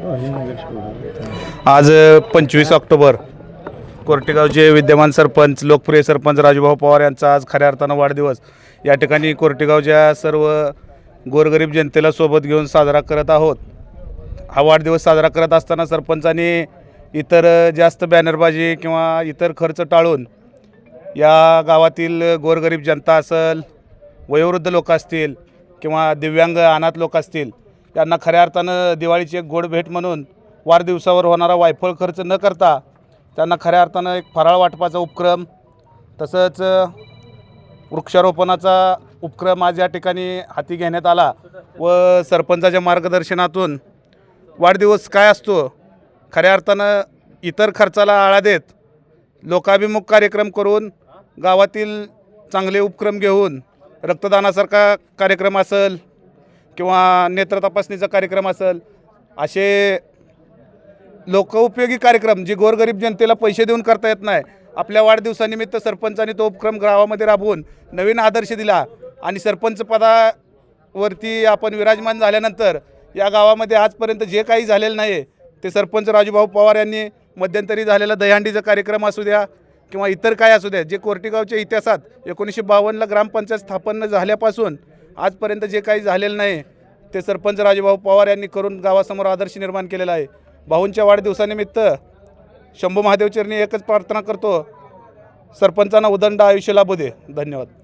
आज 25 ऑक्टोबर कोर्टेगावचे विद्यमान सरपंच लोकप्रिय सरपंच राजूभाऊ पवार यांचा आज खऱ्या अर्थानं वाढदिवस या ठिकाणी कोर्टेगावच्या सर्व गोरगरीब जनतेला सोबत घेऊन साजरा करत आहोत। हा वाढदिवस साजरा करत असताना सरपंचांनी इतर जास्त बॅनरबाजी किंवा इतर खर्च टाळून या गावातील गोरगरीब जनता असेल, वयोवृद्ध लोक असतील किंवा दिव्यांग अनाथ लोक असतील त्यांना खऱ्या अर्थानं दिवाळीची एक गोड भेट म्हणून वाढदिवसावर होणारा वायफळ खर्च न करता त्यांना खऱ्या अर्थानं एक फराळ वाटपाचा उपक्रम तसंच वृक्षारोपणाचा उपक्रम आज या ठिकाणी हाती घेण्यात आला व सरपंचाच्या मार्गदर्शनातून वाढदिवस काय असतो खऱ्या अर्थानं इतर खर्चाला आळा देत लोकाभिमुख कार्यक्रम करून गावातील चांगले उपक्रम घेऊन रक्तदानासारखा कार्यक्रम असेल किंवा नेत्र तपासणीचा कार्यक्रम असेल असे लोकोपयोगी कार्यक्रम जे गोरगरीब जनतेला पैसे देऊन करता येत नाही आपल्या वाढदिवसानिमित्त सरपंचांनी तो उपक्रम गावामध्ये राबवून नवीन आदर्श दिला आणि सरपंच पदावरती आपण विराजमान झाल्यानंतर या गावामध्ये आजपर्यंत जे काही झालेलं नाही ते सरपंच राजूभाऊ पवार यांनी मध्यंतरी झालेला दहीहंडीचा कार्यक्रम असू द्या किंवा इतर काय असू द्या जे कोर्टेगावच्या इतिहासात 1952ला ग्रामपंचायत स्थापन झाल्यापासून आजपर्यंत जे काही झालेलं नाही ते सरपंच राजूभाऊ पवार यांनी करून गावासमोर आदर्श निर्माण केलेला आहे। भाऊंच्या वाढदिवसानिमित्त शंभू महादेव चरणी एकच प्रार्थना करतो, सरपंचांना उदंड आयुष्य लाभू दे। धन्यवाद।